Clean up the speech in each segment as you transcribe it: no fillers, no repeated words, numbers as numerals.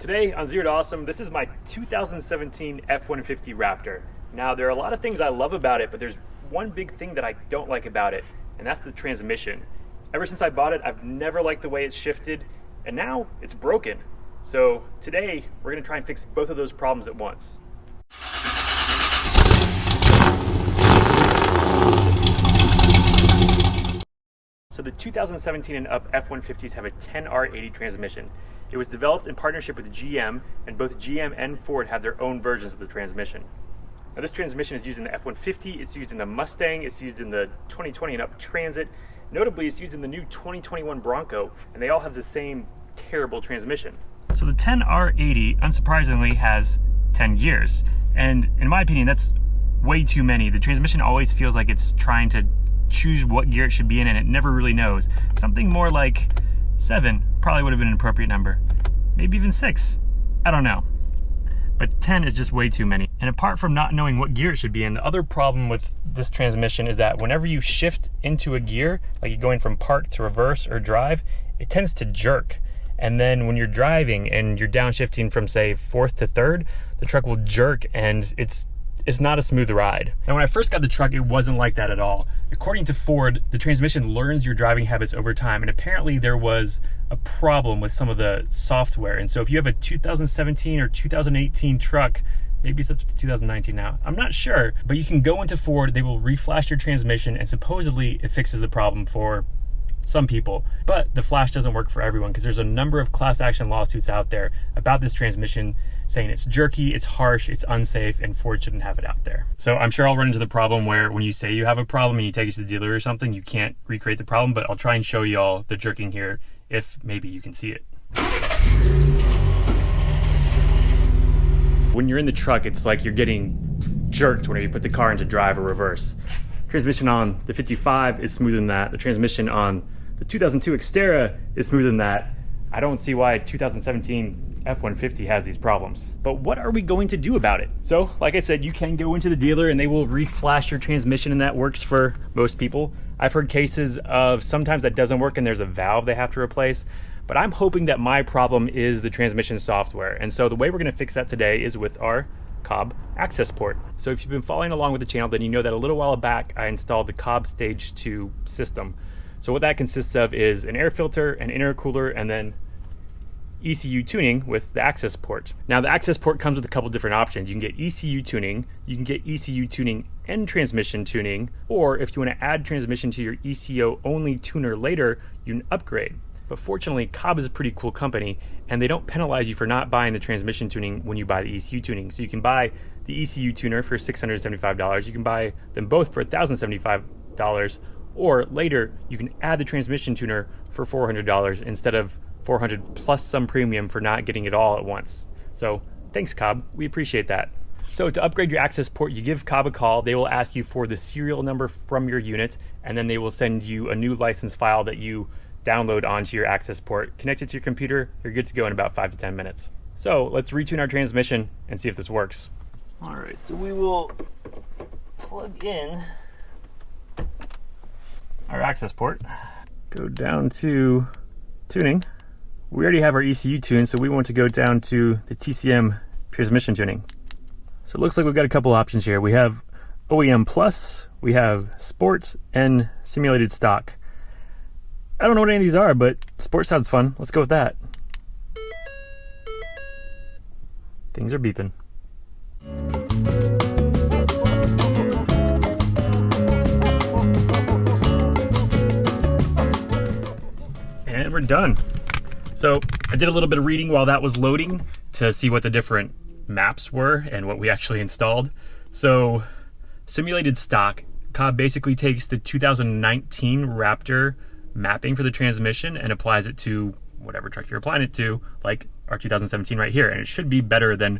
Today on Zero to Awesome, this is my 2017 F-150 Raptor. Now, there are a lot of things I love about it, but there's one big thing that I don't like about it, and that's the transmission. Ever since I bought it, I've never liked the way it's shifted, and now it's broken. So today, we're gonna try and fix both of those problems at once. So the 2017 and up F-150s have a 10R80 transmission. It was developed in partnership with GM, and both GM and Ford have their own versions of the transmission. Now this transmission is used in the F-150, it's used in the Mustang, it's used in the 2020 and up Transit. Notably, it's used in the new 2021 Bronco, and they all have the same terrible transmission. So the 10R80, unsurprisingly, has 10 gears. And in my opinion, that's way too many. The transmission always feels like it's trying to choose what gear it should be in, and it never really knows. Something more like 7 probably would have been an appropriate number. Maybe even 6. I don't know. But 10 is just way too many. And apart from not knowing what gear it should be in, the other problem with this transmission is that whenever you shift into a gear, like you're going from park to reverse or drive, it tends to jerk. And then when you're driving and you're downshifting from, say, 4th to 3rd, the truck will jerk, and it's not a smooth ride. And when I first got the truck, it wasn't like that at all. According to Ford, the transmission learns your driving habits over time, and apparently there was a problem with some of the software. And so if you have a 2017 or 2018 truck, maybe it's up to 2019 now, I'm not sure, but you can go into Ford, they will reflash your transmission, and supposedly it fixes the problem for some people. But the flash doesn't work for everyone, because there's a number of class action lawsuits out there about this transmission saying it's jerky, it's harsh, it's unsafe, and Ford shouldn't have it out there. So I'm sure I'll run into the problem where when you say you have a problem and you take it to the dealer or something, you can't recreate the problem, but I'll try and show y'all the jerking here if maybe you can see it. When you're in the truck, it's like you're getting jerked whenever you put the car into drive or reverse. Transmission on the 55 is smoother than that. The transmission on the 2002 Xterra is smoother than that. I don't see why 2017 F-150 has these problems. But what are we going to do about it? So, like I said, you can go into the dealer and they will reflash your transmission, and that works for most people. I've heard cases of sometimes that doesn't work and there's a valve they have to replace. But I'm hoping that my problem is the transmission software. And so the way we're gonna fix that today is with our Cobb access port. So if you've been following along with the channel, then you know that a little while back I installed the Cobb Stage 2 system. So what that consists of is an air filter, an intercooler, and then ECU tuning with the access port. Now the access port comes with a couple different options. You can get ECU tuning, you can get ECU tuning and transmission tuning, or if you want to add transmission to your ECU only tuner later, you can upgrade. But fortunately, Cobb is a pretty cool company, and they don't penalize you for not buying the transmission tuning when you buy the ECU tuning. So you can buy the ECU tuner for $675, you can buy them both for $1,075, or later you can add the transmission tuner for $400 instead of $400 plus some premium for not getting it all at once. So thanks, Cobb, we appreciate that. So to upgrade your access port, you give Cobb a call. They will ask you for the serial number from your unit, and then they will send you a new license file that you download onto your access port, connect it to your computer, you're good to go in about 5 to 10 minutes. So let's retune our transmission and see if this works. All right, so we will plug in our access port, go down to tuning. We already have our ECU tuned, so we want to go down to the TCM transmission tuning. So it looks like we've got a couple options here. We have OEM Plus, we have Sport, and Simulated Stock. I don't know what any of these are, but Sport sounds fun. Let's go with that. Things are beeping. And we're done. So I did a little bit of reading while that was loading to see what the different maps were and what we actually installed. So Simulated Stock, Cobb basically takes the 2019 Raptor mapping for the transmission and applies it to whatever truck you're applying it to, like our 2017 right here, and it should be better than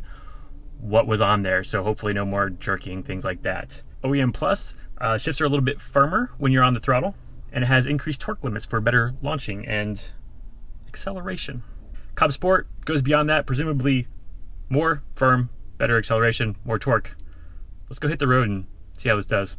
what was on there, so hopefully no more jerking, things like that. OEM Plus, shifts are a little bit firmer when you're on the throttle, and it has increased torque limits for better launching and acceleration. Cobb Sport goes beyond that, presumably more firm, better acceleration, more torque. Let's go hit the road and see how this does.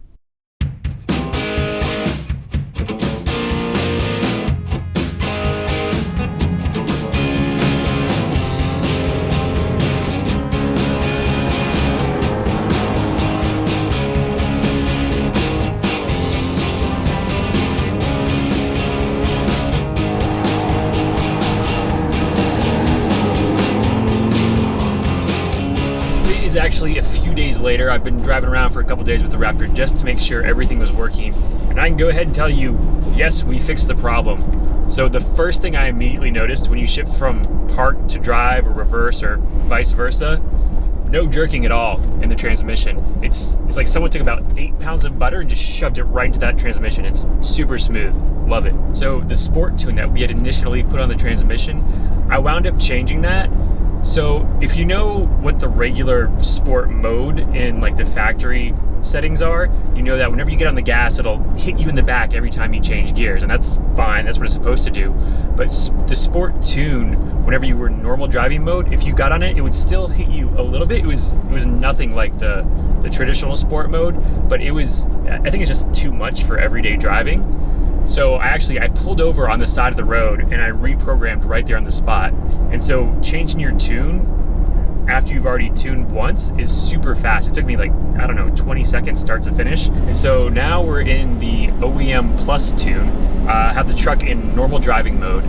is actually a few days later. I've been driving around for a couple days with the Raptor just to make sure everything was working. And I can go ahead and tell you, yes, we fixed the problem. So the first thing I immediately noticed when you shift from park to drive or reverse or vice versa, no jerking at all in the transmission. It's like someone took about 8 pounds of butter and just shoved it right into that transmission. It's super smooth. Love it. So the sport tune that we had initially put on the transmission, I wound up changing that. So if you know what the regular sport mode in like the factory settings are, you know that whenever you get on the gas, it'll hit you in the back every time you change gears, and that's fine, that's what it's supposed to do. But the sport tune, whenever you were in normal driving mode, if you got on it, it would still hit you a little bit. It was nothing like the traditional sport mode, but I think it's just too much for everyday driving. So I pulled over on the side of the road and I reprogrammed right there on the spot. And so changing your tune after you've already tuned once is super fast. It took me 20 seconds start to finish. And so now we're in the OEM Plus tune. Have the truck in normal driving mode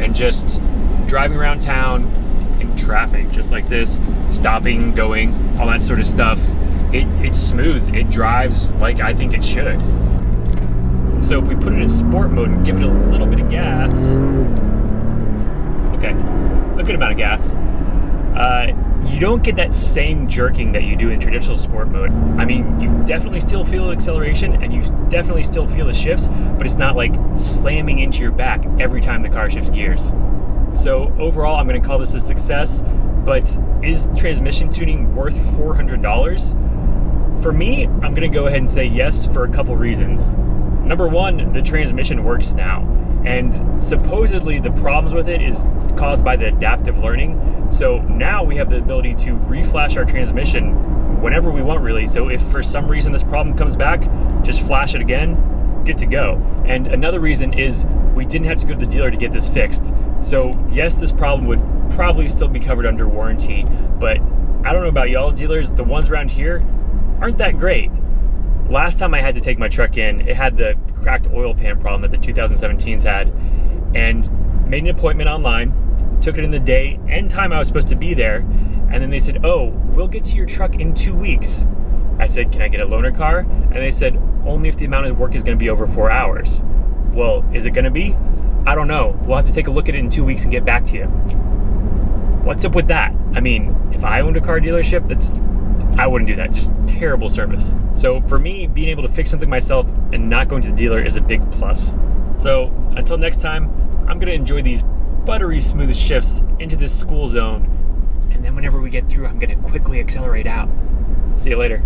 and just driving around town in traffic, just like this, stopping, going, all that sort of stuff. It's smooth. It drives like I think it should. So if we put it in sport mode and give it a little bit of gas, okay, a good amount of gas, you don't get that same jerking that you do in traditional sport mode. I mean, you definitely still feel acceleration and you definitely still feel the shifts, but it's not like slamming into your back every time the car shifts gears. So overall, I'm going to call this a success, but is transmission tuning worth $400? For me, I'm going to go ahead and say yes for a couple reasons. Number one, the transmission works now, and supposedly the problems with it is caused by the adaptive learning. So now we have the ability to reflash our transmission whenever we want, really. So if for some reason this problem comes back, just flash it again, good to go. And another reason is we didn't have to go to the dealer to get this fixed. So yes, this problem would probably still be covered under warranty, but I don't know about y'all's dealers, the ones around here aren't that great. Last time I had to take my truck in, it had the cracked oil pan problem that the 2017s had, and made an appointment online, took it in the day and time I was supposed to be there, and then they said, oh, we'll get to your truck in 2 weeks. I said, can I get a loaner car? And they said, only if the amount of work is going to be over 4 hours. Well, is it going to be? I don't know. We'll have to take a look at it in 2 weeks and get back to you. What's up with that? I mean, if I owned a car dealership, I wouldn't do that. Just terrible service. So for me, being able to fix something myself and not going to the dealer is a big plus. So until next time, I'm going to enjoy these buttery smooth shifts into this school zone. And then whenever we get through, I'm going to quickly accelerate out. See you later.